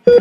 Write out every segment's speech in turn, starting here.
Hello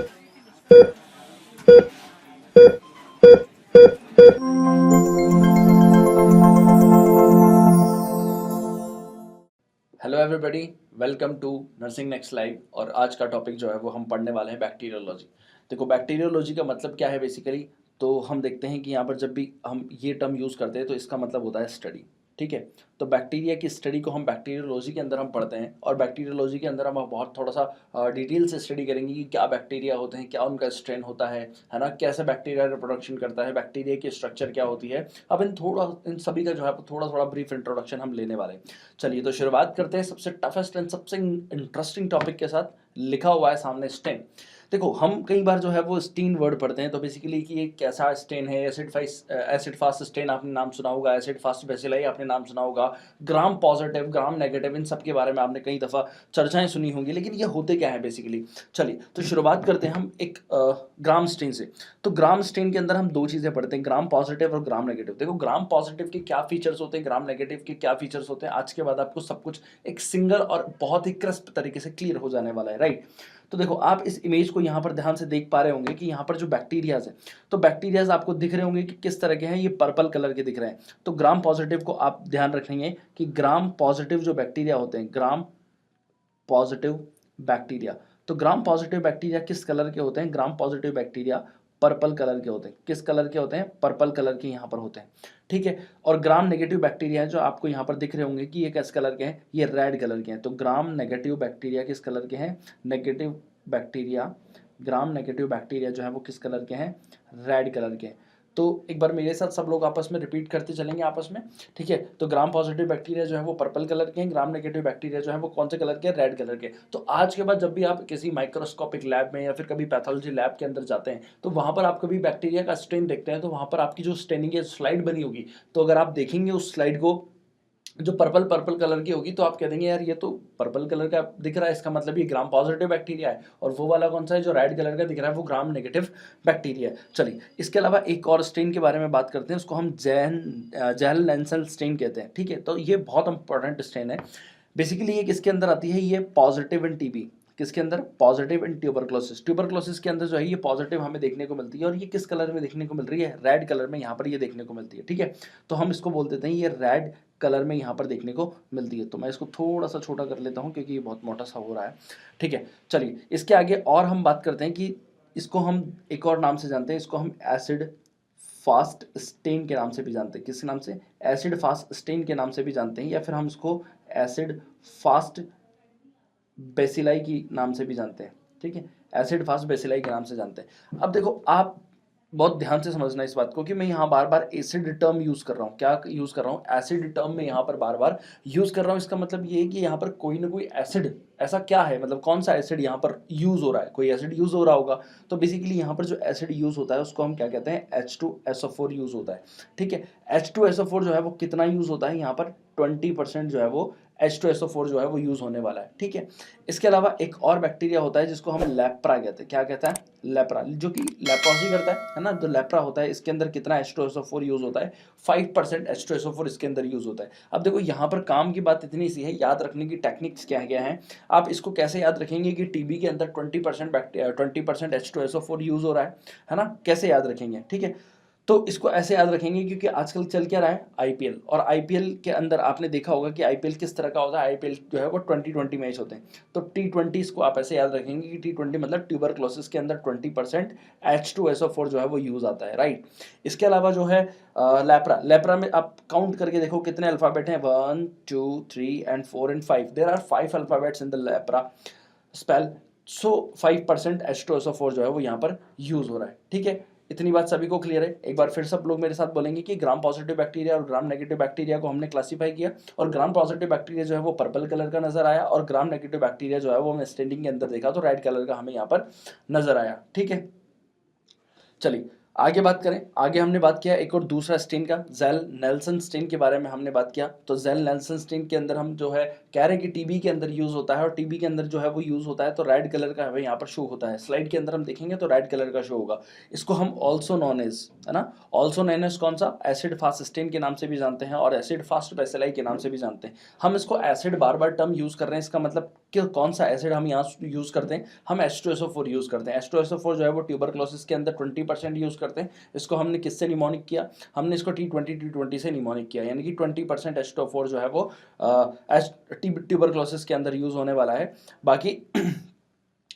everybody, welcome to nursing next live. और आज का टॉपिक जो है वो हम पढ़ने वाले हैं बैक्टीरियोलॉजी। देखो, बैक्टीरियोलॉजी का मतलब क्या है बेसिकली, तो हम देखते हैं कि यहाँ पर जब भी हम ये टर्म यूज़ करते हैं तो इसका मतलब होता है स्टडी। ठीक है, तो बैक्टीरिया की स्टडी को हम बैक्टीरियोलॉजी के अंदर हम पढ़ते हैं, और बैक्टीरियोलॉजी के अंदर हम बहुत थोड़ा सा डिटेल से स्टडी करेंगे कि क्या बैक्टीरिया होते हैं, क्या उनका स्ट्रेन होता है ना, कैसे बैक्टीरिया रिप्रोडक्शन करता है, बैक्टीरिया की स्ट्रक्चर क्या होती है। अब इन सभी का जो है थोड़ा थोड़ा ब्रीफ इंट्रोडक्शन हम लेने वाले हैं। चलिए तो शुरुआत करते हैं सबसे टफेस्ट एंड सबसे इंटरेस्टिंग टॉपिक के साथ। लिखा हुआ है सामने स्टेन। देखो, हम कई बार जो है वो स्टीन वर्ड पढ़ते हैं, तो बेसिकली कि ये कैसा स्टेन है। एसिड फास्ट स्टेन आपने नाम सुना होगा, एसिड फास्ट बेसिलाई आपने नाम सुना होगा, ग्राम पॉजिटिव, ग्राम नेगेटिव, इन सब के बारे में आपने कई दफ़ा चर्चाएं सुनी होंगी। लेकिन ये होते क्या है बेसिकली। चलिए तो शुरुआत करते हैं हम एक ग्राम स्टेन से। तो ग्राम स्टेन के अंदर हम दो चीज़ें पढ़ते हैं, ग्राम पॉजिटिव और ग्राम नेगेटिव। देखो, ग्राम पॉजिटिव के क्या फीचर्स होते हैं, ग्राम नेगेटिव के क्या फीचर्स होते हैं, आज के बाद आपको सब कुछ एक सिंगल और बहुत ही क्रिस्प तरीके से क्लियर हो जाने वाला है, राइट। तो देखो, आप इस इमेज को यहाँ पर ध्यान से देख पा रहे होंगे कि यहाँ पर जो बैक्टीरियाज है, तो बैक्टीरियाज आपको दिख रहे होंगे कि किस तरह के हैं, ये पर्पल कलर के दिख रहे हैं। तो ग्राम पॉजिटिव को आप ध्यान रखेंगे कि ग्राम पॉजिटिव जो बैक्टीरिया होते हैं, ग्राम पॉजिटिव बैक्टीरिया, तो ग्राम पॉजिटिव बैक्टीरिया किस कलर के होते हैं, ग्राम पॉजिटिव बैक्टीरिया पर्पल कलर के होते हैं। किस कलर के होते हैं, पर्पल कलर के यहाँ पर होते हैं। ठीक है, और ग्राम नेगेटिव बैक्टीरिया जो आपको यहाँ पर दिख रहे होंगे कि ये किस कलर के हैं, ये रेड कलर के हैं। तो ग्राम नेगेटिव बैक्टीरिया किस कलर के हैं, नेगेटिव बैक्टीरिया, ग्राम नेगेटिव बैक्टीरिया जो है वो किस कलर के हैं, रेड कलर के हैं। तो एक बार मेरे साथ सब लोग आपस में रिपीट करते चलेंगे आपस में। ठीक है, तो ग्राम पॉजिटिव बैक्टीरिया जो है वो पर्पल कलर के हैं, ग्राम नेगेटिव बैक्टीरिया जो है वो कौन से कलर के हैं, रेड कलर के। तो आज के बाद जब भी आप किसी माइक्रोस्कोपिक लैब में या फिर कभी पैथोलॉजी लैब के अंदर जाते हैं, तो वहां पर आप कभी बैक्टीरिया का स्ट्रेन देखते हैं, तो वहां पर आपकी जो स्टेनिंग है स्लाइड बनी होगी, तो अगर आप देखेंगे उस स्लाइड को जो पर्पल पर्पल कलर की होगी, तो आप कह देंगे यार ये तो पर्पल कलर का दिख रहा है, इसका मतलब ये ग्राम पॉजिटिव बैक्टीरिया है। और वो वाला कौन सा है जो रेड कलर का दिख रहा है, वो ग्राम नेगेटिव बैक्टीरिया है। चलिए, इसके अलावा एक और स्टेन के बारे में बात करते हैं, उसको हम जैल लेंसल स्टेन कहते हैं। ठीक है, तो ये बहुत इंपॉर्टेंट स्टेन है। बेसिकली ये किसके अंदर आती है, ये पॉजिटिव इन टीबी, किसके अंदर, पॉजिटिव इन ट्यूबरक्लोसिस। ट्यूबरक्लोसिस के अंदर जो है ये पॉजिटिव हमें देखने को मिलती है, और ये किस कलर में देखने को मिल रही है, रेड कलर में यहाँ पर ये देखने को मिलती है। ठीक है, तो हम इसको बोल देते हैं ये रेड कलर में यहाँ पर देखने को मिलती है। तो मैं इसको थोड़ा सा छोटा कर लेता हूँ क्योंकि ये बहुत मोटा सा हो रहा है। ठीक है, चलिए इसके आगे और हम बात करते हैं कि इसको हम एक और नाम से जानते हैं, इसको हम एसिड फास्ट स्टेन के नाम से भी जानते हैं। किस नाम से, एसिड फास्ट स्टेन के नाम से भी जानते हैं, या फिर हम इसको एसिड फास्ट बेसिलाई की नाम से भी जानते हैं। ठीक है, एसिड फास्ट बेसिलाई के नाम से जानते हैं। अब देखो, आप बहुत ध्यान से समझना इस बात को कि मैं यहाँ बार बार एसिड टर्म यूज कर रहा हूँ। क्या यूज कर रहा हूँ, एसिड टर्म में यहाँ पर बार बार यूज कर रहा हूँ। इसका मतलब ये है कि यहाँ पर कोई ना कोई एसिड, ऐसा क्या है, मतलब कौन सा एसिड यहाँ पर यूज हो रहा है, कोई एसिड यूज हो रहा होगा। तो बेसिकली यहाँ पर जो एसिड यूज होता है उसको हम क्या कहते हैं, H2SO4 यूज होता है। ठीक है, H2SO4 जो है वो कितना यूज होता है, यहाँ पर 20% जो है वो H2SO4 जो है वो यूज होने वाला है। ठीक है, इसके अलावा एक और बैक्टीरिया होता है जिसको हम लेप्रा कहते हैं। क्या कहता है, लेप्रा, जो कि लेप्रोसी करता है ना। जो लेप्रा होता है इसके अंदर कितना H2SO4 यूज होता है, 5% H2SO4 इसके अंदर यूज होता है। अब देखो, यहाँ पर काम की बात इतनी सी है, याद रखने की टेक्निक्स क्या क्या है। आप इसको कैसे याद रखेंगे कि टीबी के अंदर 20% H2SO4 यूज हो रहा है ना, कैसे याद रखेंगे। ठीक है, तो इसको ऐसे याद रखेंगे क्योंकि आजकल चल क्या रहा है, आईपीएल, और आईपीएल के अंदर आपने देखा होगा कि आईपीएल किस तरह का होता है। आईपीएल जो है वो 2020 मैच होते हैं। तो T20 इसको आप ऐसे याद रखेंगे कि T20 मतलब ट्यूबरक्लोसिस के अंदर 20% H2SO4 जो है वो यूज आता है, राइट। इसके अलावा जो है लेप्रा में आप काउंट करके देखो कितने अल्फाबेट हैं, 1 2 3 and 4 and 5, there are 5 alphabets in the lepra spell. So 5% H2SO4 जो है वो यहाँ पर यूज हो रहा है। ठीक है, इतनी बात सभी को क्लियर है। एक बार फिर सब लोग मेरे साथ बोलेंगे कि ग्राम पॉजिटिव बैक्टीरिया और ग्राम नेगेटिव बैक्टीरिया को हमने क्लासिफाई किया, और ग्राम पॉजिटिव बैक्टीरिया जो है वो पर्पल कलर का नजर आया, और ग्राम नेगेटिव बैक्टीरिया जो है वो हमने स्टेंडिंग के अंदर देखा तो रेड कलर का हमें यहाँ पर नजर आया। ठीक है, चलिए आगे बात करें, आगे हमने बात किया एक और दूसरा स्टेन का, जेल नेल्सन स्टेन के बारे में हमने बात किया। तो जेल नेल्सन स्टेन के अंदर हम जो है कह रहे हैं कि टीबी के अंदर यूज होता है, और टीबी के अंदर जो है वो यूज होता है तो रेड कलर का हमें यहाँ पर शो होता है, स्लाइड के अंदर हम देखेंगे तो रेड कलर का शो होगा। इसको हम ऑल्सो नॉन एज, है ना, ऑल्सो नॉन एज कौन सा, एसिड फास्ट स्टेन के नाम से भी जानते हैं और एसिड फास्ट बेसिलाई के नाम से भी जानते हैं। हम इसको एसिड बार बार टर्म यूज कर रहे हैं, इसका मतलब कि कौन सा एसिड हम यहाँ यूज करते हैं, हम H2SO4 यूज करते हैं। H2SO4 जो है वो ट्यूबरक्लोसिस के अंदर 20% यूज करते हैं। इसको हमने किससे निमोनिक किया, हमने इसको T20 से निमोनिक किया, यानी कि 20% H2O4 जो है वो ट्यूबरक्लोसिस के अंदर यूज होने वाला है। बाकी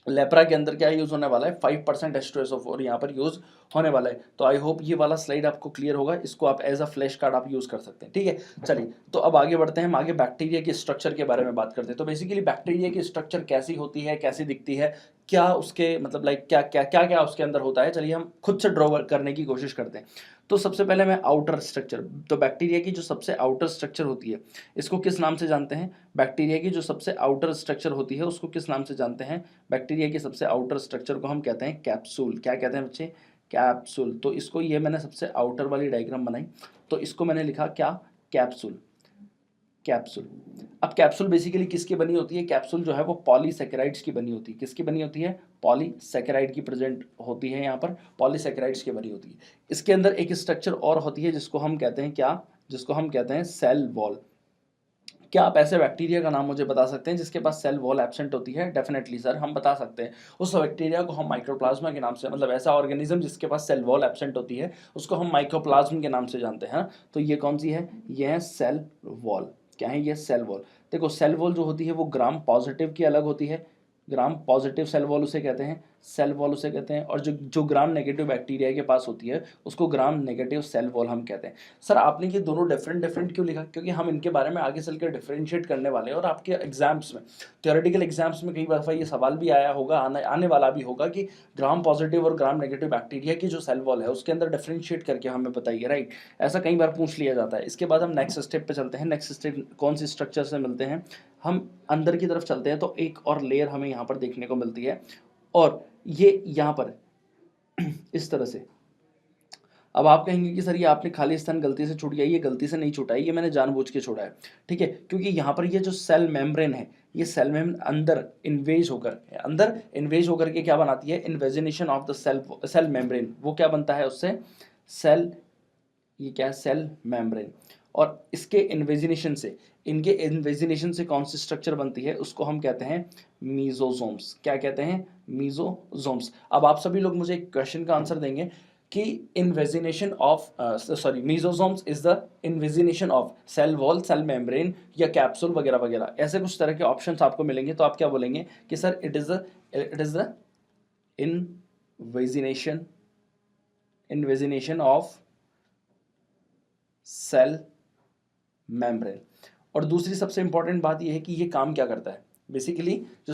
लेप्रा के अंदर क्या यूज होने वाला है, 5% H2SO4 यहाँ पर यूज होने वाला है। तो आई होप ये वाला स्लाइड आपको क्लियर होगा, इसको आप एज अ फ्लैश कार्ड आप यूज कर सकते हैं, ठीक है। चलिए तो अब आगे बढ़ते हैं, हम आगे बैक्टीरिया के स्ट्रक्चर के बारे में बात करते हैं। तो बेसिकली बैक्टीरिया की स्ट्रक्चर कैसी होती है, कैसी दिखती है, क्या उसके मतलब लाइक क्या क्या क्या क्या उसके अंदर होता है, चलिए हम खुद से ड्रॉ करने की कोशिश करते हैं। तो सबसे पहले मैं आउटर स्ट्रक्चर, तो बैक्टीरिया की जो सबसे आउटर स्ट्रक्चर होती है इसको किस नाम से जानते हैं, बैक्टीरिया की जो सबसे आउटर स्ट्रक्चर होती है उसको किस नाम से जानते हैं, बैक्टीरिया की सबसे आउटर स्ट्रक्चर को हम कहते हैं कैप्सूल। क्या कहते हैं बच्चे, कैप्सूल। तो इसको, ये मैंने सबसे आउटर वाली डायग्राम बनाई तो इसको मैंने लिखा क्या, कैप्सूल, कैप्सूल। अब कैप्सूल बेसिकली किसकी बनी होती है, कैप्सूल जो है वो पॉलीसैकेराइड्स की बनी होती है, किसकी बनी होती है, पॉलीसैकेराइड की प्रेजेंट होती है, यहाँ पर पॉलीसैकेराइड्स की बनी होती है। इसके अंदर एक स्ट्रक्चर और होती है जिसको हम कहते हैं क्या, जिसको हम कहते हैं सेल वॉल। क्या आप ऐसे बैक्टीरिया का नाम मुझे बता सकते हैं जिसके पास सेल वॉल एब्सेंट होती है, डेफिनेटली सर हम बता सकते हैं। उस बैक्टीरिया को हम माइक्रोप्लाज्मा के नाम से, मतलब ऐसा ऑर्गेनिज्म जिसके पास सेल वॉल एब्सेंट होती है उसको हम माइक्रोप्लाज्म के नाम से जानते हैं। तो ये कौन सी है, ये है सेल वॉल। क्या है ये, सेल वॉल। देखो सेल वॉल जो होती है वो ग्राम पॉजिटिव की अलग होती है, ग्राम पॉजिटिव सेल वॉल उसे कहते हैं, सेल वॉल उसे कहते हैं, और जो जो ग्राम नेगेटिव बैक्टीरिया के पास होती है उसको ग्राम नेगेटिव सेल वॉल हम कहते हैं। सर आपने ये दोनों डिफरेंट डिफरेंट क्यों लिखा, क्योंकि हम इनके बारे में आगे चलकर डिफरेंशिएट करने वाले हैं, और आपके एग्जाम्स में, थ्योरेटिकल एग्जाम्स में कई दफ़ा ये सवाल भी आया होगा, आने वाला भी होगा कि ग्राम पॉजिटिव और ग्राम नेगेटिव बैक्टीरिया की जो सेल वॉल है उसके अंदर डिफरेंशिएट करके हमें बताइए, राइट। ऐसा कई बार पूछ लिया जाता है। इसके बाद हम नेक्स्ट स्टेप पे चलते हैं। नेक्स्ट स्टेप कौन सी स्ट्रक्चर से मिलते हैं, हम अंदर की तरफ चलते हैं तो एक और लेयर हमें यहाँ पर देखने को मिलती है, और ये यहाँ पर इस तरह से। अब आप कहेंगे कि सर ये आपने खाली स्थान गलती से छूट गया, ये गलती से नहीं छूटा है, ये मैंने जानबूझ के छोड़ा है, ठीक है, क्योंकि यहाँ पर ये जो सेल मेम्ब्रेन है, ये सेल मेम्ब्रेन अंदर इन्वेज होकर के क्या बनाती है, invagination of the cell membrane, वो क्या बनता है उससे, सेल, ये क्या है, सेल मेम्ब्रेन। और इसके इन्वेजिनेशन से, इनके इन्वेजिनेशन से कौन सी स्ट्रक्चर बनती है उसको हम कहते हैं मीजोजोम्स। क्या कहते हैं, मीजोजोम्स। अब आप सभी लोग मुझे एक क्वेश्चन का आंसर देंगे कि invagination of sorry mesosomes is the invagination of cell wall, cell membrane या कैप्सूल वगैरह वगैरह, ऐसे कुछ तरह के ऑप्शंस आपको मिलेंगे। तो आप क्या बोलेंगे कि sir it is the invagination of cell membrane. और दूसरी सबसे इंपॉर्टेंट बात यह है कि ये काम क्या करता है, बेसिकली जो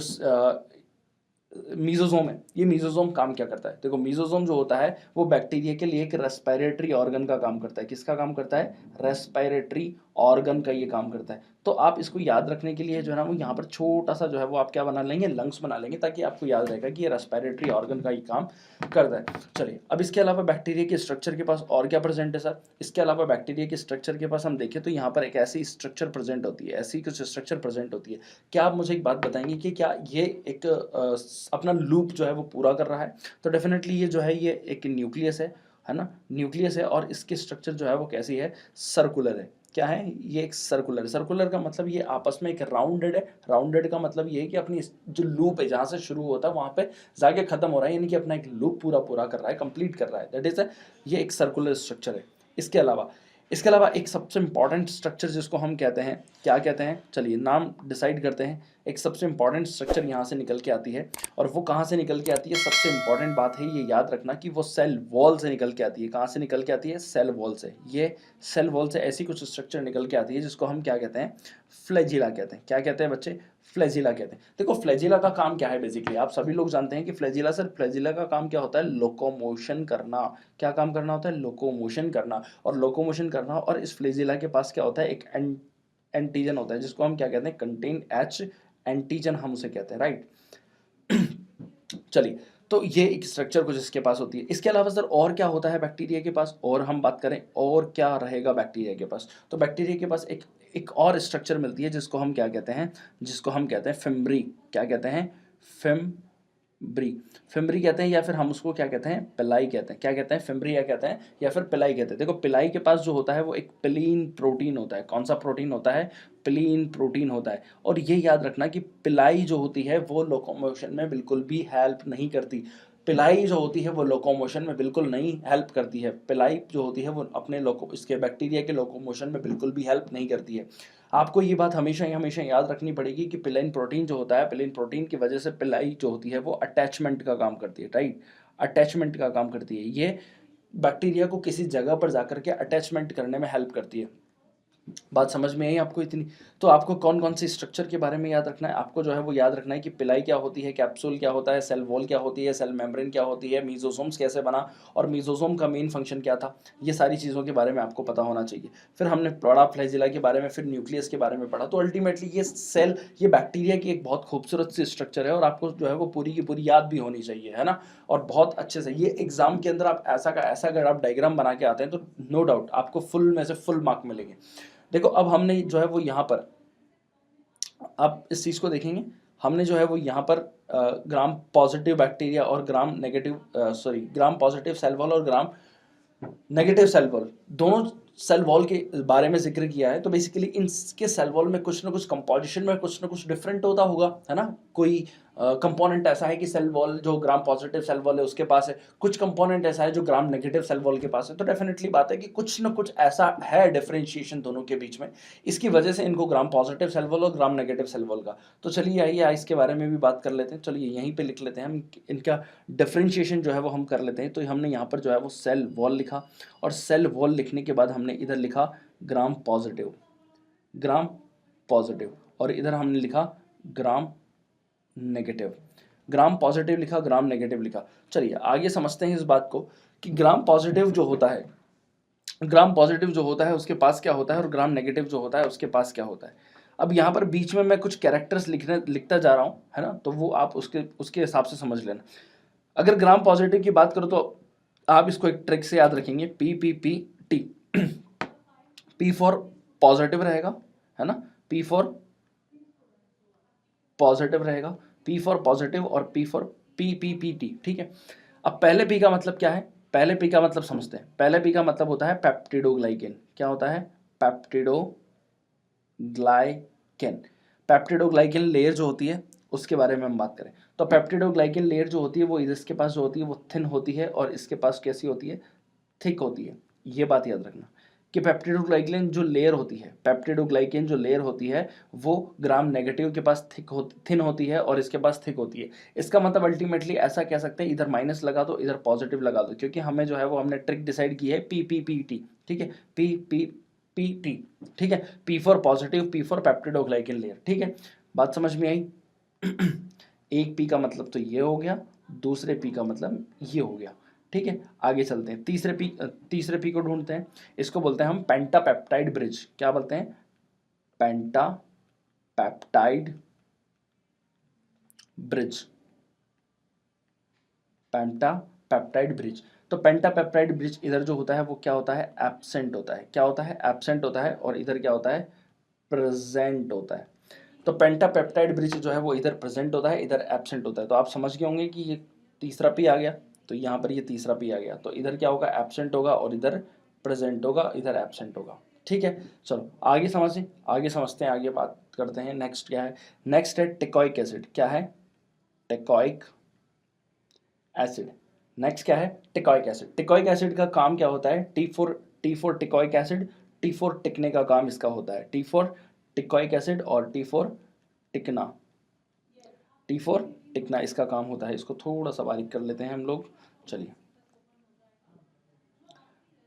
मीजोजोम है, ये मीजोजोम काम क्या करता है। देखो मीजोजोम जो होता है वो बैक्टीरिया के लिए एक रेस्पिरेटरी ऑर्गन का काम करता है। किसका काम करता है, रेस्पिरेटरी ऑर्गन का ये काम करता है। तो आप इसको याद रखने के लिए जो है ना वो यहाँ पर छोटा सा जो है वो आप क्या बना लेंगे, लंग्स बना लेंगे, ताकि आपको याद रहेगा कि ये रेस्पिरेटरी ऑर्गन का ही काम करता है। चलिए अब इसके अलावा बैक्टीरिया के स्ट्रक्चर के पास और क्या प्रेजेंट है सर, इसके अलावा बैक्टीरिया के स्ट्रक्चर के पास हम देखें तो यहाँ पर एक ऐसी स्ट्रक्चर प्रेजेंट होती है, ऐसी कुछ स्ट्रक्चर प्रेजेंट होती है। क्या आप मुझे एक बात बताएंगे कि क्या ये एक अपना लूप जो है वो पूरा कर रहा है। तो डेफिनेटली ये जो है ये एक न्यूक्लियस है ना, न्यूक्लियस है, और इसकी स्ट्रक्चर जो है वो कैसी है, सर्कुलर है। क्या है, ये एक सर्कुलर, सर्कुलर का मतलब ये आपस में एक राउंडेड है। राउंडेड का मतलब ये है कि अपनी जो लूप है जहाँ से शुरू होता है वहाँ पे जाके खत्म हो रहा है, यानी कि अपना एक लूप पूरा पूरा कर रहा है, कंप्लीट कर रहा है, दैट इज ये एक सर्कुलर स्ट्रक्चर है। इसके अलावा एक सबसे इंपॉर्टेंट स्ट्रक्चर जिसको हम कहते हैं, क्या कहते हैं, चलिए नाम डिसाइड करते हैं। एक सबसे इंपॉर्टेंट स्ट्रक्चर यहाँ से निकल के आती है, और वो कहाँ से निकल के आती है, सबसे इंपॉर्टेंट बात है ये याद रखना कि वो सेल वॉल से निकल के आती है। कहाँ से निकल के आती है, सेल वॉल से। ये सेल वॉल से ऐसी कुछ स्ट्रक्चर निकल के आती है जिसको हम क्या कहते हैं, फ्लैजिला कहते हैं। क्या कहते हैं बच्चे, फ्लैजिला कहते हैं। देखो फ्लैजिला का काम क्या है, बेसिकली आप सभी लोग जानते हैं कि फ्लैजिला, सर फ्लैजिला का काम क्या होता है, लोकोमोशन करना। क्या काम करना होता है, लोकोमोशन करना। और लोकोमोशन करना, और इस फ्लैजिला के पास क्या होता है, एक एंटीजन होता है जिसको हम क्या कहते हैं, कंटेन एच एंटीजन हम उसे कहते हैं, राइट। चलिए तो ये एक स्ट्रक्चर कुछ इसके पास होती है। इसके अलावा सर और क्या होता है बैक्टीरिया के पास, और हम बात करें और क्या रहेगा बैक्टीरिया के पास, तो बैक्टीरिया के पास एक और स्ट्रक्चर मिलती है जिसको हम क्या कहते हैं, जिसको हम कहते हैं फिम्ब्री। क्या कहते हैं? फिम्ब्री। फिम्ब्री कहते हैं, या फिर हम उसको क्या कहते हैं, पिलाई कहते हैं। क्या कहते हैं? फिम्ब्री या कहते हैं या फिर पिलाई कहते हैं। देखो पिलाई के पास जो होता है वो एक पिलीन प्रोटीन होता है। कौन सा प्रोटीन होता है? पिलीन प्रोटीन होता है। और ये याद रखना कि पिलाई जो होती है वो लोकोमोशन में बिल्कुल भी हेल्प नहीं करती। पिलाई जो होती है वो लोकोमोशन में बिल्कुल नहीं हेल्प करती है। पिलाई जो होती है वो अपने इसके बैक्टीरिया के लोकोमोशन में बिल्कुल भी हेल्प नहीं करती है। आपको ये बात हमेशा याद रखनी पड़ेगी कि पिलाइन प्रोटीन जो होता है, पिलाइन प्रोटीन की वजह से पिलाई जो होती है वो अटैचमेंट का काम करती है, राइट, अटैचमेंट का काम करती है। ये बैक्टीरिया को किसी जगह पर जाकर के अटैचमेंट करने में हेल्प करती है। बात समझ में आई आपको इतनी? तो आपको कौन कौन सी स्ट्रक्चर के बारे में याद रखना है? आपको जो है वो याद रखना है कि पिलाई क्या होती है, कैप्सूल क्या होता है, सेल वॉल क्या होती है, सेल मेम्ब्रेन क्या होती है, मीजोसोम्स कैसे बना, और मीजोसोम का मेन फंक्शन क्या था। ये सारी चीज़ों के बारे में आपको पता होना चाहिए। फिर हमने पढ़ा फ्लैजिला के बारे में, फिर न्यूक्लियस के बारे में पढ़ा। तो अल्टीमेटली ये सेल, ये बैक्टीरिया की एक बहुत खूबसूरत सी स्ट्रक्चर है और आपको जो है वो पूरी की पूरी याद भी होनी चाहिए, है ना। और बहुत अच्छे से ये एग्जाम के अंदर आप ऐसा का ऐसा अगर आप डायग्राम बना के आते हैं तो नो डाउट आपको फुल में से फुल मार्क मिलेंगे। देखो अब हमने जो है वो यहाँ पर, आप इस चीज़ को देखेंगे, हमने जो है वो यहाँ पर ग्राम पॉजिटिव बैक्टीरिया और gram negative, gram positive cell wall और ग्राम नेगेटिव सेल वॉल, दोनों सेल वॉल के बारे में जिक्र किया है। तो बेसिकली इनके सेल वॉल में कुछ ना कुछ कंपोजिशन में कुछ ना कुछ डिफरेंट होता होगा, है ना। कोई कंपोनेंट ऐसा है कि सेल वॉल जो ग्राम पॉजिटिव सेल वॉल है उसके पास है, कुछ कंपोनेंट ऐसा है जो ग्राम नेगेटिव सेल वॉल के पास है। तो डेफिनेटली बात है कि कुछ ना कुछ ऐसा है डिफरेंशिएशन दोनों के बीच में, इसकी वजह से इनको ग्राम पॉजिटिव सेल वॉल और ग्राम नेगेटिव सेल वॉल का। तो चलिए आइए इसके बारे में भी बात कर लेते हैं। चलिए यहीं पे लिख लेते हैं हम, इनका डिफरेंशिएशन जो है वो हम कर लेते हैं। तो हमने यहाँ पर जो है वो सेल वॉल लिखा, और सेल वॉल लिखने के बाद हमने इधर लिखा ग्राम पॉजिटिव, ग्राम पॉजिटिव, और इधर हमने लिखा ग्राम नेगेटिव। ग्राम पॉजिटिव लिखा, ग्राम नेगेटिव लिखा। चलिए आगे समझते हैं इस बात को कि ग्राम पॉजिटिव जो होता है, ग्राम पॉजिटिव जो होता है उसके पास क्या होता है और ग्राम नेगेटिव जो होता है उसके पास क्या होता है। अब यहाँ पर बीच में मैं कुछ कैरेक्टर्स लिखता जा रहा हूँ, है ना, तो वो आप उसके उसके हिसाब से समझ लेना। अगर ग्राम पॉजिटिव की बात करो तो आप इसको एक ट्रिक से याद रखेंगे, P P P T. P for positive रहेगा, है ना, पी फॉर पॉजिटिव रहेगा, पी फॉर पॉजिटिव, और P for P P P T, ठीक है। अब पहले पी का मतलब क्या है? पहले पी का मतलब समझते हैं। पहले पी का मतलब होता है पेप्टिडोग्लाइकेन। क्या होता है? पेप्टिडोग्लाइकेन। पेप्टिडोग्लाइकेन लेयर जो होती है उसके बारे में हम बात करें तो पेप्टिडोग्लाइकेन लेयर जो होती है वो इसके पास जो होती है वो थिन होती है, और इसके पास कैसी होती है? थिक होती है। ये बात याद रखना कि पेप्टिडोग्लाइकेन जो लेयर होती है, पेप्टिडोग्लाइकेन जो लेयर होती है वो ग्राम नेगेटिव के पास थिन होती है और इसके पास थिक होती है। इसका मतलब अल्टीमेटली ऐसा कह सकते हैं, इधर माइनस लगा दो इधर पॉजिटिव लगा दो, क्योंकि हमें जो है वो हमने ट्रिक डिसाइड की है पी पी पी टी, ठीक है, पी पी पी टी, ठीक है, P for positive, P for peptidoglycan layer, ठीक है। बात समझ में आई? एक पी का मतलब तो ये हो गया, दूसरे पी का मतलब ये हो गया, ठीक है। आगे चलते हैं, तीसरे पी को ढूंढते हैं। इसको बोलते हैं हम पेंटापेप्टाइड ब्रिज। क्या बोलते हैं? पेंटापेप्टाइड ब्रिज, पेंटापेप्टाइड ब्रिज। तो पेंटापेप्टाइड ब्रिज इधर जो होता है वो क्या होता है? एब्सेंट होता है। क्या होता है? एब्सेंट होता है। और इधर क्या होता है? प्रेजेंट होता है। तो पेंटापेप्टाइड ब्रिज जो है वो इधर प्रेजेंट होता है, इधर एब्सेंट होता है। तो आप समझ गए होंगे कि ये तीसरा पी आ गया, तो यहाँ पर ये तीसरा पी आ गया, तो इधर क्या होगा? एब्सेंट होगा, और इधर प्रेजेंट होगा, इधर एब्सेंट होगा, ठीक है। चलो आगे समझते हैं, आगे बात करते हैं। नेक्स्ट क्या है? नेक्स्ट है टिकॉइक एसिड। क्या है? टिकॉइक एसिड। नेक्स्ट क्या है? टिकॉइक एसिड। टिकॉइक एसिड का काम क्या होता है? T four teichoic acid, T four टिकने का काम इसका होता है। टी फोर टिकॉइक एसिड और टी फोर टिकना, टी फोर टिकना इसका काम होता है। इसको थोड़ा सा बारीक कर लेते हैं हम लोग। चलिए,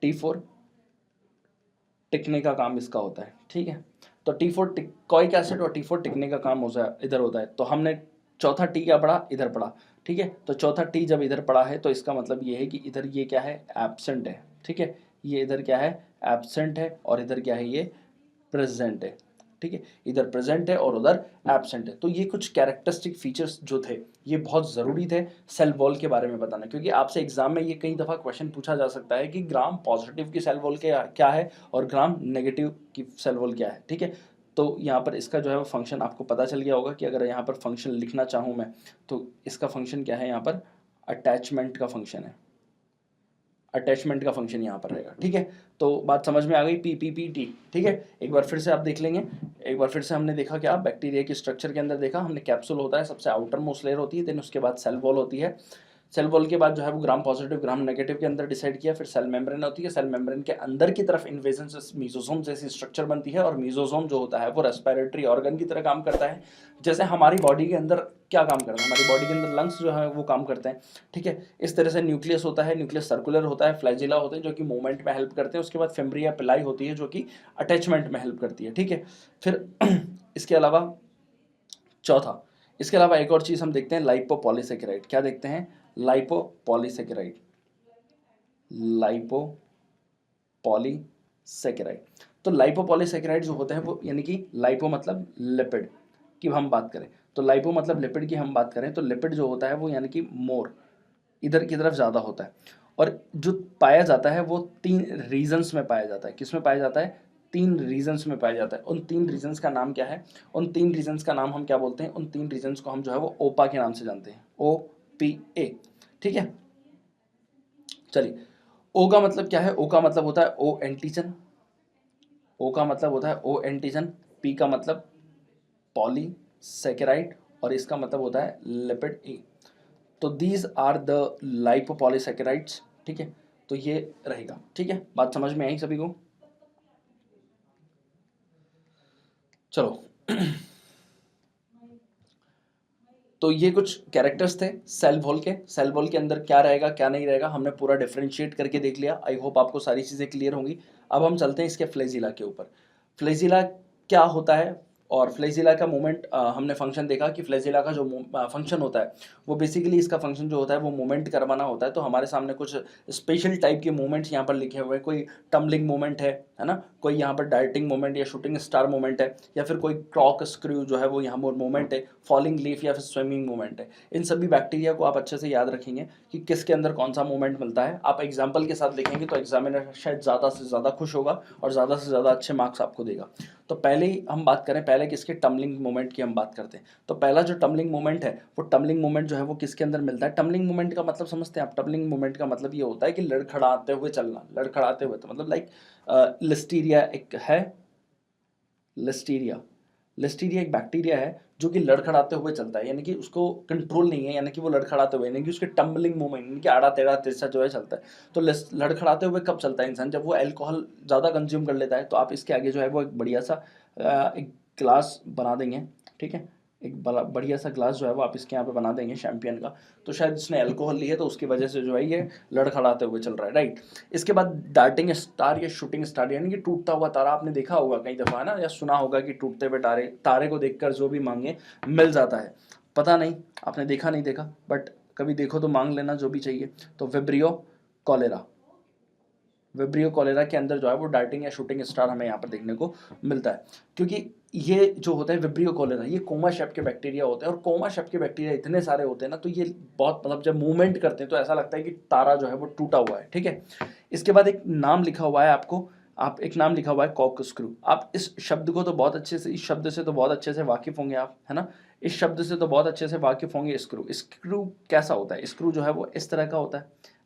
टी फोर टिकने का काम इसका होता है, ठीक है। तो टी फोर टिकॉइक एसिड और टी फोर टिकने का काम इधर होता है। तो हमने चौथा टी क्या पढ़ा? इधर पढ़ा, ठीक है। तो चौथा टी जब इधर पढ़ा है तो इसका मतलब ये है कि इधर ये क्या है? एब्सेंट है, ठीक है। ये इधर क्या है? एब्सेंट है, और इधर क्या है? ये प्रेजेंट है। ठीक है, इधर प्रेजेंट है और उधर एब्सेंट है। तो ये कुछ कैरेक्टरिस्टिक फीचर्स जो थे ये बहुत ज़रूरी थे सेल वॉल के बारे में बताना, क्योंकि आपसे एग्जाम में ये कई दफ़ा क्वेश्चन पूछा जा सकता है कि ग्राम पॉजिटिव की सेल वॉल क्या है और ग्राम नेगेटिव की सेल वॉल क्या है। ठीक है, तो यहाँ पर इसका जो है वो फंक्शन आपको पता चल गया होगा कि अगर यहाँ पर फंक्शन लिखना चाहूँ मैं तो इसका फंक्शन क्या है, यहाँ पर अटैचमेंट का फंक्शन है, अटैचमेंट का फंक्शन यहाँ पर रहेगा। ठीक है, तो बात समझ में आ गई, पी। ठीक है, एक बार फिर से आप देख लेंगे। एक बार फिर से हमने देखा क्या, बैक्टीरिया के स्ट्रक्चर के अंदर देखा हमने, कैप्सूल होता है, सबसे आउटर मोस्ट लेयर होती है, देन उसके बाद सेल वॉल होती है, सेल वॉल के बाद जो है वो ग्राम पॉजिटिव ग्राम नेगेटिव के अंदर डिसाइड किया, फिर सेल मेम्ब्रेन होती है, सेल मेम्ब्रेन के अंदर की तरफ इन्वेजन से मीजोसोम जैसी स्ट्रक्चर बनती है, और मीजोसोम जो होता है वो रेस्पिरेटरी ऑर्गन की तरह काम करता है। जैसे हमारी बॉडी के अंदर क्या काम करता है, हमारी बॉडी के अंदर लंग्स जो है वो काम करते हैं। ठीक है, इस तरह से न्यूक्लियस होता है, न्यूक्लियस सर्कुलर होता है, फ्लैजिला होते हैं जो कि मूवमेंट में हेल्प करते हैं, उसके बाद फेम्ब्रिया पिलाई होती है जो कि अटैचमेंट में हेल्प करती है। ठीक है, फिर इसके अलावा चौथा, इसके अलावा एक और चीज़ हम देखते हैं, लाइपोपॉलीसेकेराइड। क्या देखते हैं, लाइपोपॉलीसेकेराइड, लाइपोपॉलीसेकेराइड। तो लाइपोपॉलीसेकेराइड जो होते हैं वो यानी कि लाइपो मतलब लिपिड की हम बात करें तो लाइपो मतलब लिपिड की हम बात करें तो लिपिड जो होता है वो यानी कि मोर इधर की तरफ ज़्यादा होता है, और जो पाया जाता है वो 3 रीजन्स में पाया जाता है। किस में पाया जाता है, 3 रीजन्स में पाया जाता है। उन 3 रीजन्स का नाम क्या है, उन 3 रीजन्स का नाम हम क्या बोलते हैं, उन 3 रीजन्स को हम जो है वो ओपा के नाम से जानते हैं, OPA। ठीक है, चलिए, ओ का मतलब क्या है, ओ का मतलब होता है ओ एंटीजन, ओ का मतलब होता है ओ एंटीजन, पी का मतलब पॉलीसेकेराइड, और इसका मतलब होता है लिपिड ए। तो दीज आर द लाइपोपॉलीसेकेराइड्स। ठीक है, तो ये रहेगा। ठीक है, बात समझ में आई सभी को, चलो। तो ये कुछ कैरेक्टर्स थे सेल वॉल के। सेल वॉल के अंदर क्या रहेगा क्या नहीं रहेगा हमने पूरा डिफरेंशिएट करके देख लिया। आई होप आपको सारी चीज़ें क्लियर होंगी। अब हम चलते हैं इसके फ्लैजिला के ऊपर। फ्लैजिला क्या होता है, और फ्लैजिला का मूवमेंट हमने फंक्शन देखा कि फ्लैजिला का जो फंक्शन होता है वो बेसिकली इसका फंक्शन जो होता है वो मूवमेंट करवाना होता है। तो हमारे सामने कुछ स्पेशल टाइप के मूवमेंट्स यहाँ पर लिखे हुए हैं। कोई टम्बलिंग मूवमेंट है ना, कोई यहाँ पर डाइटिंग मूवमेंट या शूटिंग स्टार मूवमेंट है, या फिर कोई क्रॉक स्क्रू जो है वो यहाँ मूवमेंट है, फॉलिंग लीफ या फिर स्विमिंग मूवमेंट है। इन सभी बैक्टीरिया को आप अच्छे से याद रखेंगे कि किसके अंदर कौन सा मूवमेंट मिलता है। आप एग्जाम्पल के साथ लिखेंगे तो एग्जामिनर शायद ज़्यादा से ज़्यादा खुश होगा और ज़्यादा से ज़्यादा अच्छे मार्क्स आपको देगा। तो पहले ही हम बात करें, पहले किसके, टम्बलिंग मूवमेंट की हम बात करते हैं। तो पहला जो टम्बलिंग मूवमेंट है वो टम्बलिंग मूवमेंट जो है वो किसके अंदर मिलता है। टम्बलिंग मूवमेंट का मतलब समझते हैं आप, टम्बलिंग मूवमेंट का मतलब ये होता है कि लड़खड़ाते हुए चलना। लड़खड़ाते हुए तो मतलब लाइक लिस्टीरिया एक है, लिस्टीरिया, लिस्टीरिया एक बैक्टीरिया है जो कि लड़खड़ाते हुए चलता है, यानी कि उसको कंट्रोल नहीं है, यानी कि वो लड़खड़ाते हुए, यानी कि उसके टम्बलिंग मूवमेंट, यानी कि आड़ा टेढ़ा तिरछा जो है चलता है। तो लड़खड़ाते हुए कब चलता है इंसान, जब वो अल्कोहल ज़्यादा कंज्यूम कर लेता है। तो आप इसके आगे जो है वो एक बढ़िया सा एक ग्लास बना देंगे। ठीक है, एक बढ़िया सा ग्लास जो है वो आप इसके यहाँ पे बना देंगे शैम्पियन का। तो शायद इसने अल्कोहल ली है तो उसकी वजह से जो है ये लड़खड़ाते हुए चल रहा है, राइट। इसके बाद डार्टिंग स्टार या शूटिंग स्टार, यानी कि टूटता हुआ तारा। आपने देखा होगा कई दफ़ा है ना, या सुना होगा कि टूटते हुए तारे, तारे को देखकर जो भी मांगे मिल जाता है। पता नहीं आपने देखा नहीं देखा, बट कभी देखो तो मांग लेना जो भी चाहिए। तो विब्रियो कॉलेरा, विब्रियो कॉलेरा के अंदर जो है वो डार्टिंग या शूटिंग स्टार हमें यहाँ पर देखने को मिलता है, क्योंकि ये जो होता है विब्रियो कॉलेरा ये कोमा शेप के बैक्टीरिया होते हैं, और कोमा शेप के बैक्टीरिया इतने सारे होते हैं ना, तो ये बहुत मतलब जब मूवमेंट करते हैं तो ऐसा लगता है कि तारा जो है वो टूटा हुआ है। ठीक है, इसके बाद एक नाम लिखा हुआ है आपको, आप एक नाम लिखा हुआ है कॉक स्क्रू। आप इस शब्द को तो बहुत अच्छे से, इस शब्द से तो बहुत अच्छे से वाकिफ होंगे आप, है ना, इस शब्द से तो बहुत अच्छे से वाकिफ होंगे। स्क्रू, स्क्रू कैसा होता है, स्क्रू जो है वो इस तरह का होता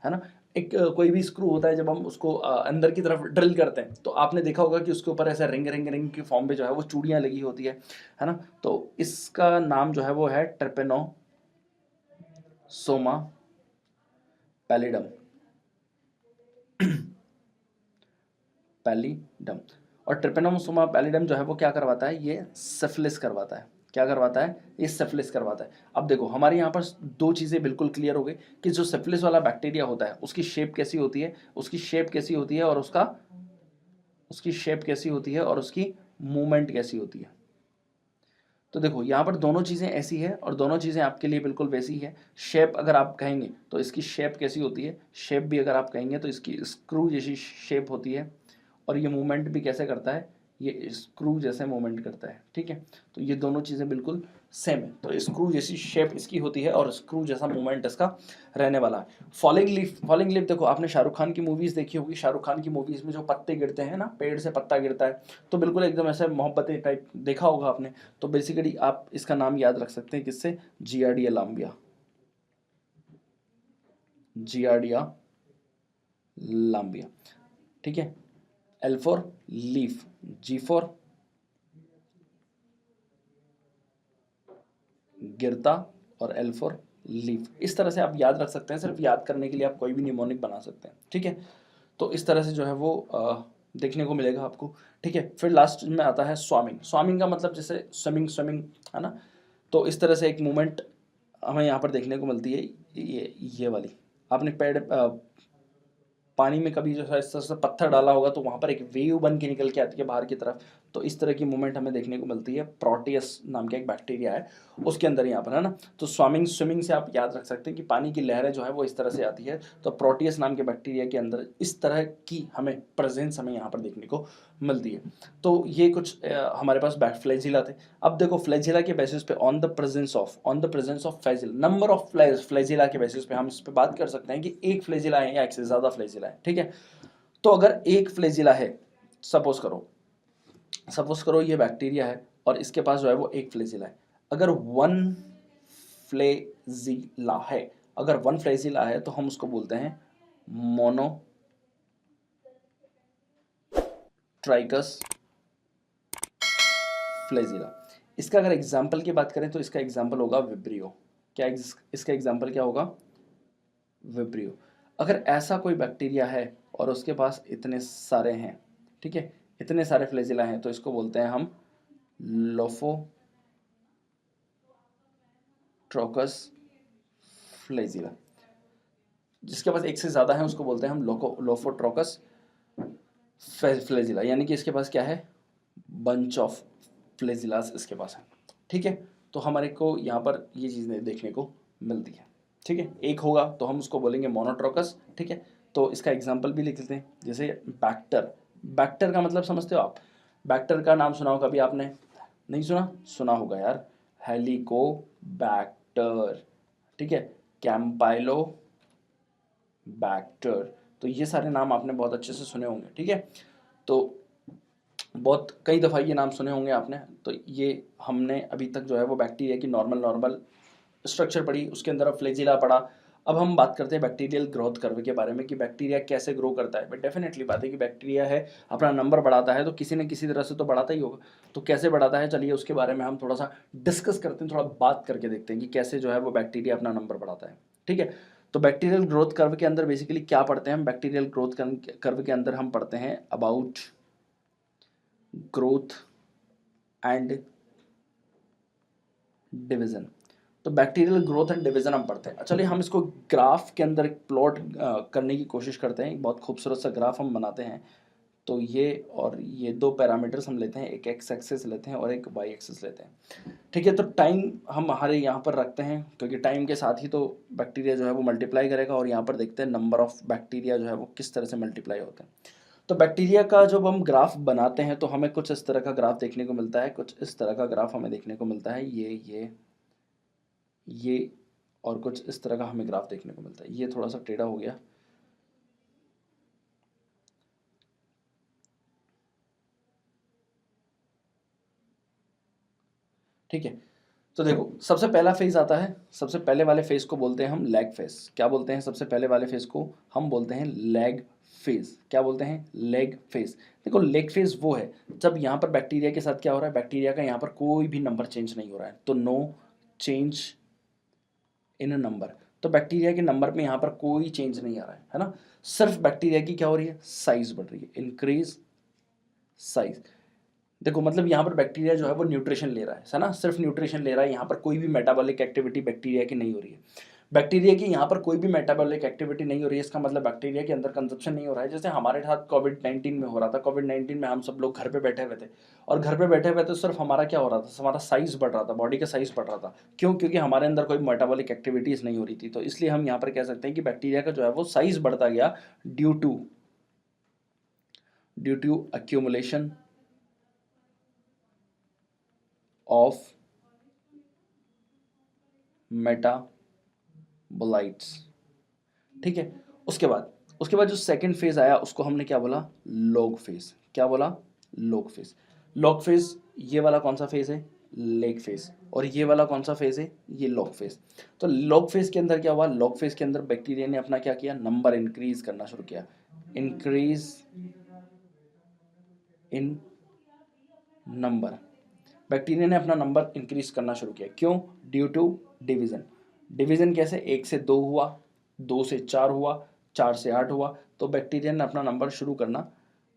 है ना। एक कोई भी स्क्रू होता है, जब हम उसको अंदर की तरफ ड्रिल करते हैं तो आपने देखा होगा कि उसके ऊपर ऐसा रिंग रिंग रिंग की फॉर्म में जो है वो चूड़ियाँ लगी होती है ना। तो इसका नाम जो है वो है ट्रिपेनोसोमा पैलिडम, पैलिडम। और ट्रिपेनोसोमा पैलिडम जो है वो क्या करवाता है, ये सिफिलिस करवाता है। क्या करवाता है, ये सिफिलिस करवाता है। अब देखो हमारे यहाँ पर दो चीज़ें बिल्कुल क्लियर हो गई कि जो सिफिलिस वाला बैक्टीरिया होता है उसकी शेप कैसी होती है, उसकी शेप कैसी होती है, और उसकी शेप कैसी होती है, और उसकी मूवमेंट कैसी होती है। तो देखो यहाँ पर दोनों चीज़ें ऐसी है और दोनों चीज़ें आपके लिए बिल्कुल वैसी ही है। शेप अगर आप कहेंगे तो इसकी शेप कैसी होती है, शेप भी अगर आप कहेंगे तो इसकी स्क्रू जैसी शेप होती है, और ये मूवमेंट भी कैसे करता है, ये स्क्रू जैसे मूवमेंट करता है, ठीक है। तो ये दोनों चीज़ें बिल्कुल सेम है, तो स्क्रू जैसी शेप इसकी होती है और स्क्रू जैसा मूवमेंट इसका रहने वाला है। फॉलिंग लीफ, फॉलिंग लीफ देखो आपने शाहरुख खान की मूवीज़ देखी होगी, शाहरुख खान की मूवीज़ में जो पत्ते गिरते हैं ना, पेड़ से पत्ता गिरता है, तो बिल्कुल एकदम ऐसे मोहब्बती टाइप देखा होगा आपने। तो बेसिकली आप इसका नाम याद रख सकते हैं किससे, जियार्डिया लाम्बिया, जियार्डिया लाम्बिया, ठीक है। L for leaf, G for गिरता, और एल फॉर लीफ। इस तरह से आप याद रख सकते हैं, सिर्फ याद करने के लिए आप कोई भी निमोनिक बना सकते हैं, ठीक है। तो इस तरह से जो है वो देखने को मिलेगा आपको, ठीक है। फिर लास्ट में आता है स्वामिंग। स्वामिंग का मतलब जैसे स्विमिंग, स्विमिंग है ना, तो इस तरह से एक मूवमेंट हमें यहाँ पर देखने को मिलती है, ये वाली। आपने पेड़ पानी में कभी जो है इस तरह से पत्थर डाला होगा तो वहाँ पर एक वेव बन के निकल के आती है बाहर की तरफ, तो इस तरह की मूवमेंट हमें देखने को मिलती है। प्रोटियस नाम का एक बैक्टीरिया है उसके अंदर यहाँ पर, है ना। तो स्वामिंग, स्विमिंग से आप याद रख सकते हैं कि पानी की लहरें जो है वो इस तरह से आती है, तो प्रोटियस नाम के बैक्टीरिया के अंदर इस तरह की हमें प्रेजेंस हमें यहाँ पर देखने को मिलती है। तो ये कुछ हमारे पास फ्लैजिला थे। अब देखो फ्लैजिला के बेसिस पे on the presence of flagella, number of flagella के बेसिस पे हम इस पे बात कर सकते हैं कि एक फ्लैजिला है या एक से ज़्यादा फ्लैजिला है, ठीक है। तो अगर एक फ्लैजिला है, सपोज करो ये बैक्टीरिया है और इसके पास जो है वो एक फ्लैजिला है। अगर फ्लैजिला है अगर वन फ्लैजिला है तो हम उसको बोलते हैं मोनोट्राइकस फ्लैजिला। इसका अगर एग्जाम्पल की बात करें तो इसका एग्जाम्पल होगा विब्रियो। क्या इसका एग्जाम्पल क्या होगा, विब्रियो। अगर ऐसा कोई बैक्टीरिया है और उसके पास इतने सारे हैं, ठीक है, इतने सारे फ्लैजिला हैं, तो इसको बोलते हैं हम लोफोट्रोकस फ्लैजिला। जिसके पास एक से ज़्यादा है उसको बोलते हैं हम लोफोट्रोकस फ्लैजिला, यानी कि इसके पास क्या है, बंच ऑफ फ्लैजिलास इसके पास है, ठीक है। तो हमारे को यहाँ पर ये चीज़ें देखने को मिलती है, ठीक है। एक होगा तो हम उसको बोलेंगे मोनोट्रोकस, ठीक है। तो इसका एग्जाम्पल भी लिख लेते हैं, जैसे बैक्टर। बैक्टर का मतलब समझते हो आप, बैक्टर का नाम सुना होगा कभी आपने, नहीं सुना, सुना होगा यार, हेलिकोबैक्टर, ठीक है, कैम्पाइलो बैक्टर। तो ये सारे नाम आपने बहुत अच्छे से सुने होंगे, ठीक है। तो बहुत कई दफ़ा ये नाम सुने होंगे आपने। तो ये हमने अभी तक जो है वो बैक्टीरिया की नॉर्मल स्ट्रक्चर पढ़ी, उसके अंदर अब फ्लैजिला पढ़ा। अब हम बात करते हैं बैक्टीरियल ग्रोथ कर्व के बारे में कि बैक्टीरिया कैसे ग्रो करता है। बट डेफिनेटली बात है कि बैक्टीरिया है, अपना नंबर बढ़ाता है तो किसी न किसी तरह से तो बढ़ाता ही होगा। तो कैसे बढ़ाता है, चलिए उसके बारे में हम थोड़ा सा डिस्कस करते हैं, थोड़ा बात करके देखते हैं कि कैसे जो है वो बैक्टीरिया अपना नंबर बढ़ाता है, ठीक है। तो बैक्टीरियल ग्रोथ कर्व के अंदर बेसिकली क्या पढ़ते हैं हम, बैक्टीरियल ग्रोथ कर्व के अंदर हम पढ़ते हैं अबाउट ग्रोथ एंड डिवीजन। तो बैक्टीरियल ग्रोथ एंड डिवीजन हम पढ़ते हैं। चलिए हम इसको ग्राफ के अंदर एक प्लॉट करने की कोशिश करते हैं। एक बहुत खूबसूरत सा ग्राफ हम बनाते हैं। तो ये और ये दो पैरामीटर्स हम लेते हैं, एक एक्स एक्सिस लेते हैं और एक वाई एक्सिस लेते हैं, ठीक है। तो टाइम हम हमारे यहाँ पर रखते हैं क्योंकि टाइम के साथ ही तो बैक्टीरिया जो है वो मल्टीप्लाई करेगा, और यहाँ पर देखते हैं नंबर ऑफ बैक्टीरिया जो है वो किस तरह से मल्टीप्लाई होते हैं। तो बैक्टीरिया का जब हम ग्राफ बनाते हैं तो हमें कुछ इस तरह का ग्राफ देखने को मिलता है, कुछ इस तरह का ग्राफ हमें देखने को मिलता है, ये और कुछ इस तरह का हमें ग्राफ देखने को मिलता है। ये थोड़ा सा टेढ़ा हो गया, ठीक है। तो देखो सबसे पहला फेज आता है, सबसे पहले वाले फेज को बोलते हैं हम लैग फेज। क्या बोलते हैं, सबसे पहले वाले फेज को हम बोलते हैं लैग फेज। क्या बोलते हैं, लैग फेज। देखो लैग फेज वो है जब यहाँ पर बैक्टीरिया के साथ क्या हो रहा है, बैक्टीरिया का यहाँ पर कोई भी नंबर चेंज नहीं हो रहा है, तो नो चेंज इन नंबर। तो बैक्टीरिया के नंबर में यहाँ पर कोई चेंज नहीं आ रहा है ना। सिर्फ बैक्टीरिया की क्या हो रही है, साइज बढ़ रही है, इंक्रीज साइज। देखो मतलब यहाँ पर बैक्टीरिया जो है वो न्यूट्रिशन ले रहा है ना, सिर्फ न्यूट्रिशन ले रहा है। यहाँ पर कोई भी मेटाबॉलिक एक्टिविटी बैक्टीरिया की नहीं हो रही है। बैक्टीरिया की यहाँ पर कोई भी मेटाबॉलिक एक्टिविटी नहीं हो रही है, इसका मतलब बैक्टीरिया के अंदर कंजप्शन नहीं हो रहा है। जैसे हमारे साथ कोविड-19 में हो रहा था। कोविड-19 में हम सब लोग घर पे बैठे हुए थे, और घर पे बैठे हुए तो सिर्फ हमारा क्या हो रहा था, हमारा साइज बढ़ रहा था, बॉडी का साइज बढ़ रहा था। क्यों, क्योंकि हमारे अंदर कोई मेटाबॉलिक एक्टिविटीज़ नहीं हो रही थी। तो इसलिए हम यहाँ पर कह सकते हैं कि बैक्टीरिया का जो है वो साइज बढ़ता गया due to accumulation of metabolites. ठीक है, उसके बाद जो सेकंड फेज आया उसको हमने क्या बोला, लॉग फेज। क्या बोला, लॉग फेज। लॉग फेज ये वाला कौन सा फेज है, लेग फेज, और ये वाला कौन सा फेज है, ये लॉग फेज। तो लॉग फेज के अंदर क्या हुआ, लॉग फेज के अंदर बैक्टीरिया ने अपना क्या किया, नंबर इंक्रीज करना शुरू किया, इंक्रीज इन नंबर। बैक्टीरिया ने अपना नंबर इंक्रीज करना शुरू किया, क्यों, ड्यू टू डिवीजन। डिवीजन कैसे, 1 से 2 हुआ, 2 से 4 हुआ, 4 से 8 हुआ, तो बैक्टीरिया ने अपना नंबर शुरू करना,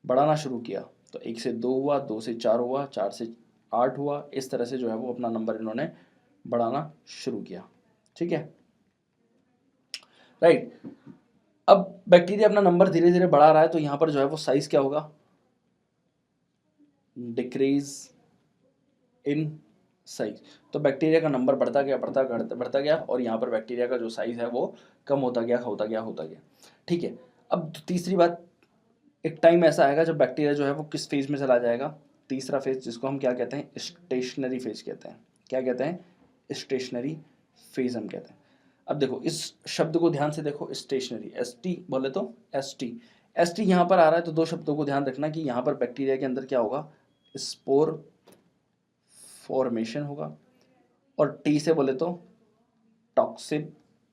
बढ़ाना शुरू किया। तो 1 से 2 हुआ, 2 से 4 हुआ, 4 से 8 हुआ, इस तरह से जो है वो अपना नंबर इन्होंने बढ़ाना शुरू किया। ठीक है, राइट। अब बैक्टीरिया अपना नंबर धीरे धीरे बढ़ा रहा है, तो यहाँ पर जो है वो साइज क्या होगा, डिक्रीज इन साइज। तो बैक्टीरिया का नंबर बढ़ता गया, बढ़ता गया, और यहाँ पर बैक्टीरिया का जो साइज है वो कम होता गया। ठीक है, अब तीसरी बात, एक टाइम ऐसा आएगा जब बैक्टीरिया जो है वो किस फेज में चला जाएगा, तीसरा फेज, जिसको हम क्या कहते हैं, स्टेशनरी फेज कहते हैं। क्या कहते हैं, स्टेशनरी फेज हम कहते हैं। अब देखो इस शब्द को ध्यान से देखो, स्टेशनरी, एस टी बोले तो एस टी, एस टी यहाँ पर आ रहा है, तो दो शब्दों को ध्यान रखना कि यहाँ पर बैक्टीरिया के अंदर क्या होगा, स्पोर फॉर्मेशन होगा, और टी से बोले तो टॉक्सिन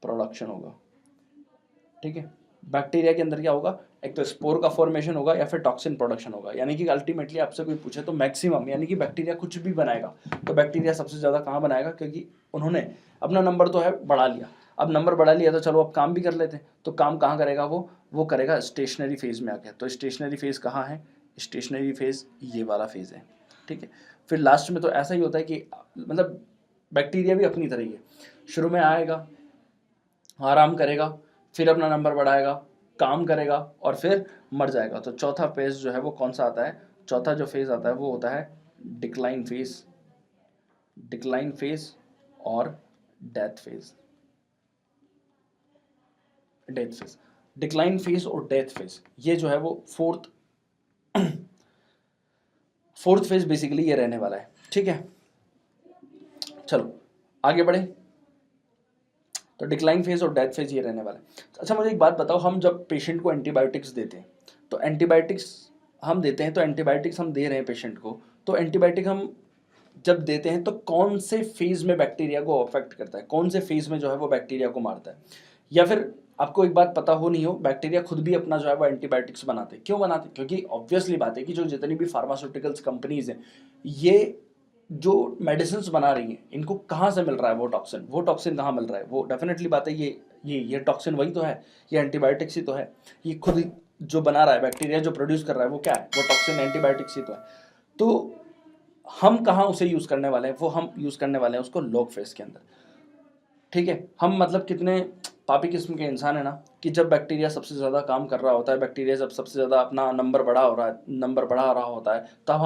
प्रोडक्शन होगा। ठीक है, बैक्टीरिया के अंदर क्या होगा, एक तो स्पोर का फॉर्मेशन होगा या फिर टॉक्सिन प्रोडक्शन होगा। यानी कि अल्टीमेटली आपसे कोई पूछे तो मैक्सिमम, यानी कि बैक्टीरिया कुछ भी बनाएगा, तो बैक्टीरिया सबसे ज़्यादा कहाँ बनाएगा, क्योंकि उन्होंने अपना नंबर तो है बढ़ा लिया, अब नंबर बढ़ा लिया तो चलो अब काम भी कर लेते हैं, तो काम कहाँ करेगा वो करेगा स्टेशनरी फेज में आके। तो स्टेशनरी फेज कहाँ है, स्टेशनरी फेज ये वाला फेज है। ठीक है, फिर लास्ट में तो ऐसा ही होता है कि मतलब बैक्टीरिया भी अपनी तरह ही है, शुरू में आएगा, आराम करेगा, फिर अपना नंबर बढ़ाएगा, काम करेगा, और फिर मर जाएगा। तो चौथा फेज जो है वो कौन सा आता है, चौथा जो फेज आता है वो होता है डिक्लाइन फेज, डिक्लाइन फेज और death phase, death phase, decline phase और डेथ फेज, ये जो है वो फोर्थ फेज बेसिकली ये रहने वाला है। ठीक है, चलो आगे बढ़े। तो डिक्लाइन फेज और डेथ फेज ये रहने वाला है। अच्छा मुझे एक बात बताओ, हम जब पेशेंट को एंटीबायोटिक्स देते हैं, तो एंटीबायोटिक्स हम देते हैं, तो एंटीबायोटिक्स हम दे रहे हैं पेशेंट को, तो एंटीबायोटिक हम जब देते हैं तो कौन से फेज में बैक्टीरिया को अफेक्ट करता है, कौन से फेज में जो है वो बैक्टीरिया को मारता है। या फिर आपको एक बात पता हो नहीं हो, बैक्टीरिया खुद भी अपना जो है वो एंटीबायोटिक्स बनाते हैं। क्यों बनाते हैं, क्योंकि ऑब्वियसली बात है कि जो जितनी भी फार्मास्यूटिकल्स कंपनीज हैं, ये जो मेडिसिन बना रही हैं, इनको कहाँ से मिल रहा है वो टॉक्सिन कहाँ मिल रहा है, वो डेफिनेटली बात है, ये टॉक्सिन वही तो है, ये एंटीबायोटिक्स ही तो है, ये खुद जो बना रहा है बैक्टीरिया, जो प्रोड्यूस कर रहा है वो क्या है, वो टॉक्सिन एंटीबायोटिक्स ही तो है। तो हम कहाँ उसे यूज़ करने वाले हैं, वो हम यूज़ करने वाले हैं उसको लॉग फेज के अंदर। ठीक है, हम मतलब कितने पापी किस्म के इंसान है ना, कि जब बैक्टीरिया सबसे ज़्यादा काम कर रहा होता है, बैक्टीरिया जब सबसे ज़्यादा अपना नंबर बढ़ा रहा होता है, तब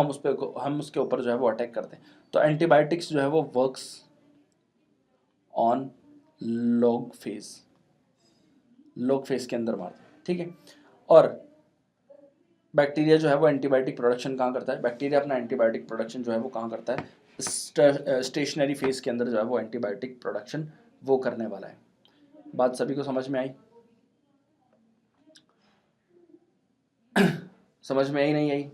हम उसके ऊपर जो है वो अटैक करते हैं। तो एंटीबायोटिक्स जो है वो works on log phase, log phase के अंदर मारते हैं। ठीक है, और बैक्टीरिया जो है वो एंटीबायोटिक प्रोडक्शन कहाँ करता है, बैक्टीरिया अपना एंटीबायोटिक प्रोडक्शन जो है वो कहाँ करता है, स्टेशनरी फेज के अंदर जो है वो एंटीबायोटिक प्रोडक्शन वो करने वाला है। बात सभी को समझ में आई, समझ में आई नहीं आई,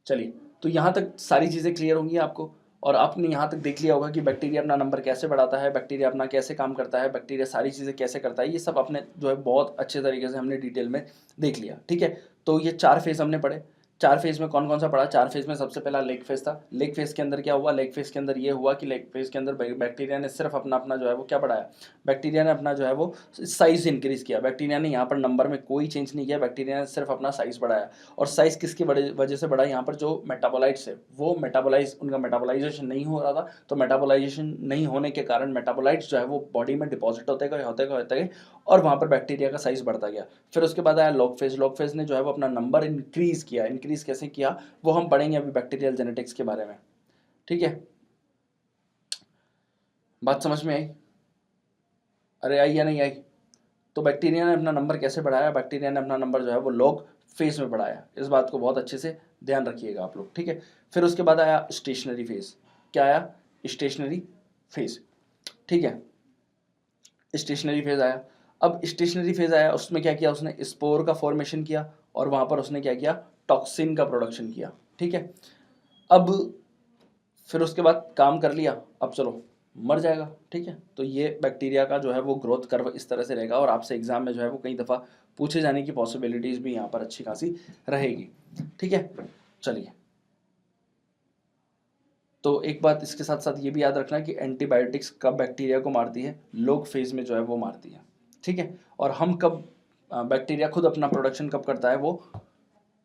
चलिए। तो यहाँ तक सारी चीज़ें क्लियर होंगी आपको, और आपने यहाँ तक देख लिया होगा कि बैक्टीरिया अपना नंबर कैसे बढ़ाता है, बैक्टीरिया अपना कैसे काम करता है, बैक्टीरिया सारी चीज़ें कैसे करता है, ये सब आपने जो है बहुत अच्छे तरीके से हमने डिटेल में देख लिया। ठीक है, तो ये 4 फेज हमने पढ़े। 4 फेज में कौन कौन सा पढ़ा, 4 फेज में सबसे पहला लेग फेज था। लेग फेज के अंदर क्या हुआ, लेग फेज के अंदर ये हुआ कि लेग फेज के अंदर बैक्टीरिया ने सिर्फ अपना अपना जो है वो क्या बढ़ाया, बैक्टीरिया ने अपना जो है वो साइज इंक्रीज किया। बैक्टीरिया ने यहाँ पर नंबर में कोई चेंज नहीं किया, बैक्टीरिया ने सिर्फ अपना साइज बढ़ाया। और साइज किसकी वजह से बढ़ा, यहाँ पर जो मेटाबोलाइट्स है वो उनका मेटाबोलाइजेशन नहीं हो रहा था, तो मेटाबोलाइजेशन नहीं होने के कारण मेटाबोलाइट्स जो है वो बॉडी में डिपॉजिट होते गए और वहाँ पर बैक्टीरिया का साइज बढ़ता गया। फिर उसके बाद आया लॉग फेज। लॉग फेज ने जो है वो अपना नंबर इंक्रीज किया। इंक्रीज कैसे किया वो हम पढ़ेंगे अभी बैक्टीरियल जेनेटिक्स के बारे में। ठीक है, बात समझ में आई, अरे आई या नहीं आई। तो बैक्टीरिया ने अपना नंबर कैसे बढ़ाया, बैक्टीरिया ने अपना नंबर जो है वो लॉग फेज में पढ़ाया, इस बात को बहुत अच्छे से ध्यान रखिएगा आप लोग, ठीक है। फिर उसके बाद आया स्टेशनरी फेज, क्या आया, स्टेशनरी फेज, ठीक है, स्टेशनरी फेज आया। अब स्टेशनरी फेज आया, उसमें क्या किया उसने, स्पोर का फॉर्मेशन किया और वहां पर उसने क्या किया, टॉक्सिन का प्रोडक्शन किया, ठीक है। अब फिर उसके बाद काम कर लिया, अब चलो मर जाएगा, ठीक है। तो ये बैक्टीरिया का जो है वो ग्रोथ कर्व इस तरह से रहेगा और आपसे एग्जाम में जो है वो कई दफ़ा पूछे जाने की पॉसिबिलिटीज़ भी यहाँ पर अच्छी खासी रहेगी, ठीक है। चलिए, तो एक बात इसके साथ साथ ये भी याद रखना कि एंटीबायोटिक्स कब बैक्टीरिया को मारती है, लोग फेज में जो है वो मारती है, ठीक है। और हम कब, बैक्टीरिया खुद अपना प्रोडक्शन कब करता है, वो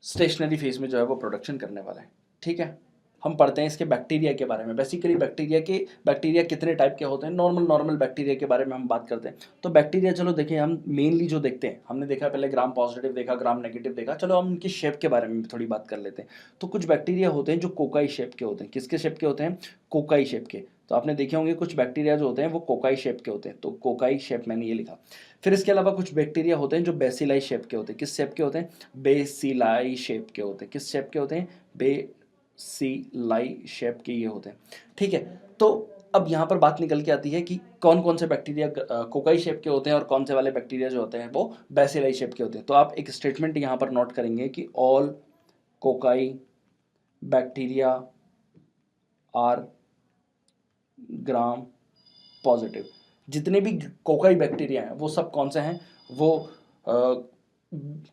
स्टेशनरी फेज में जो है वो प्रोडक्शन करने वाला है, ठीक है। हम पढ़ते हैं इसके बैक्टीरिया के बारे में। बेसिकली बैक्टीरिया कितने टाइप के होते हैं, नॉर्मल बैक्टीरिया के बारे में हम बात करते हैं। तो बैक्टीरिया, चलो देखिए, हम मेनली जो देखते हैं, हमने देखा पहले ग्राम पॉजिटिव देखा, ग्राम नेगेटिव देखा, चलो हम उनकी शेप के बारे में भी थोड़ी बात कर लेते हैं। तो कुछ बैक्टीरिया होते हैं जो कोकाई शेप के होते हैं। किसके शेप के होते हैं, कोकाई शेप के। तो आपने देखे होंगे कुछ बैक्टीरिया जो होते हैं वो कोकाई शेप के होते हैं, तो कोकाई शेप मैंने ये लिखा। फिर इसके अलावा कुछ बैक्टीरिया होते हैं जो बेसिलाई शेप के होते हैं। किस शेप के होते हैं, बेसिलाई शेप के होते हैं। किस शेप के होते हैं, बेसिलाई शेप के ये होते हैं, ठीक है। तो अब यहाँ पर बात निकल के आती है कि कौन कौन से बैक्टीरिया कोकाई शेप के होते हैं और कौन से वाले बैक्टीरिया जो होते हैं वो बेसिलाई शेप के होते हैं। तो आप एक स्टेटमेंट यहाँ पर नोट करेंगे कि all cocci bacteria are gram positive. जितने भी कोकाई बैक्टीरिया हैं वो सब कौन से हैं, वो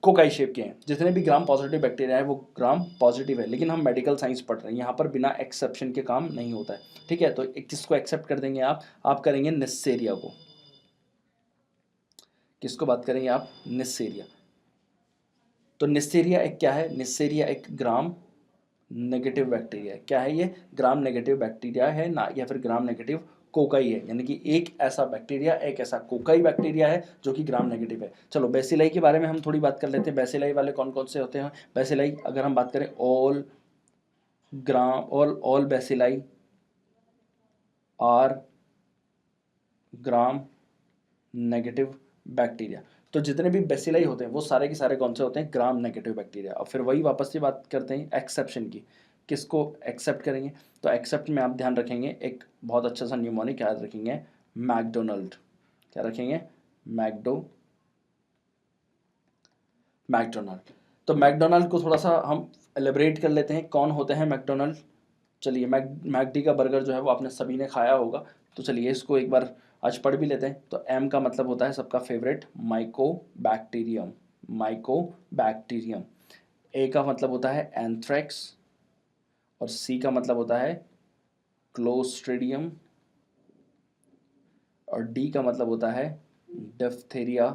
कोकाई शेप के हैं। जितने भी ग्राम पॉजिटिव बैक्टीरिया है वो ग्राम पॉजिटिव है। लेकिन हम मेडिकल साइंस पढ़ रहे हैं, यहाँ पर बिना एक्सेप्शन के काम नहीं होता है, ठीक है। तो एक किसको एक्सेप्ट कर देंगे आप करेंगे नेस्सेरिया को। किसको बात करेंगे आप, नेस्सेरिया। तो नेस्सेरिया एक क्या है, नेस्सेरिया एक ग्राम नेगेटिव बैक्टीरिया है। क्या है ये, ग्राम नेगेटिव बैक्टीरिया है ना, या फिर ग्राम नेगेटिव कोकाई है। यानी कि एक ऐसा बैक्टीरिया, एक ऐसा कोकाई बैक्टीरिया है जो कि ग्राम नेगेटिव है। चलो बेसिलाई के बारे में हम थोड़ी बात कर लेते हैं। बेसिलाई वाले कौन कौन से होते हैं, बेसिलाई अगर हम बात करें, all bacilli are gram negative bacteria. तो जितने भी बेसिलाई होते हैं वो सारे के सारे कौन से होते हैं, ग्राम नेगेटिव बैक्टीरिया। और फिर वही वापस से बात करते हैं एक्सेप्शन की, किसको एक्सेप्ट करेंगे। तो एक्सेप्ट में आप ध्यान रखेंगे एक बहुत अच्छा सा न्यूमोनिक याद रखेंगे, मैकडोनल्ड। क्या रखेंगे, मैकडोनल्ड। तो मैकडोनल्ड को थोड़ा सा हम एलिब्रेट कर लेते हैं, कौन होते हैं मैकडोनल्ड। चलिए, मैकडी का बर्गर जो है वो आपने सभी ने खाया होगा, तो चलिए इसको एक बार आज पढ़ भी लेते हैं। तो एम का मतलब होता है सबका फेवरेट, माइकोबैक्टीरियम। माइकोबैक्टीरियम। ए का मतलब होता है एंथ्रेक्स और सी का मतलब होता है क्लोस्ट्रिडियम और डी का मतलब होता है डिप्थेरिया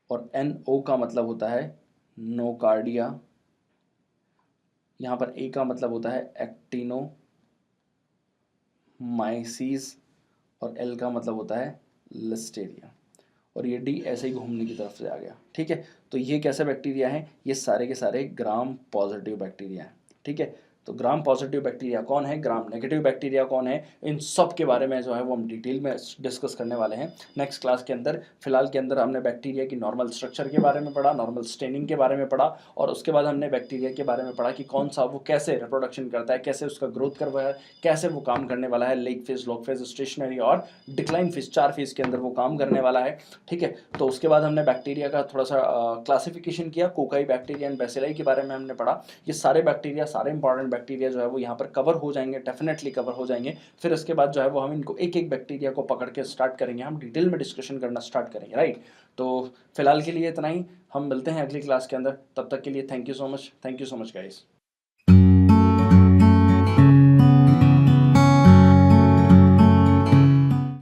और एन ओ का मतलब होता है नोकार्डिया। यहाँ पर ए का मतलब होता है एक्टिनो माइसीस और एल का मतलब होता है लिस्टेरिया। और ये डी ऐसे ही घूमने की तरफ से आ गया, ठीक है। तो ये कैसे बैक्टीरिया हैं, ये सारे के सारे ग्राम पॉजिटिव बैक्टीरिया हैं, ठीक है। तो ग्राम पॉजिटिव बैक्टीरिया कौन है, ग्राम नेगेटिव बैक्टीरिया कौन है, इन सब के बारे में जो है वो हम डिटेल में डिस्कस करने वाले हैं नेक्स्ट क्लास के अंदर। फिलहाल के अंदर हमने बैक्टीरिया की नॉर्मल स्ट्रक्चर के बारे में पढ़ा, नॉर्मल स्टेनिंग के बारे में पढ़ा, और उसके बाद हमने बैक्टीरिया के बारे में पढ़ा कि कौन सा वो कैसे रिप्रोडक्शन करता है, कैसे उसका ग्रोथ करवा है, कैसे वो काम करने वाला है, lag phase, log phase, stationary और डिक्लाइन फेज, 4 फेज के अंदर वो काम करने वाला है, ठीक है। तो उसके बाद हमने बैक्टीरिया का थोड़ा सा क्लासिफिकेशन किया, कोकाई बैक्टीरिया एंड बेसिलाई के बारे में हमने पढ़ा। ये सारे बैक्टीरिया, सारे इंपॉर्टेंट बैक्टीरिया जो है वो यहाँ पर कवर हो जाएंगे, डेफिनेटली कवर हो जाएंगे। फिर उसके बाद जो है वो हम इनको एक एक बैक्टीरिया को पकड़ के स्टार्ट करेंगे, हम डिटेल में डिस्कशन करना स्टार्ट करेंगे, राइट। तो फिलहाल के लिए इतना ही, हम मिलते हैं अगली क्लास के अंदर। तब तक के लिए thank you so much guys.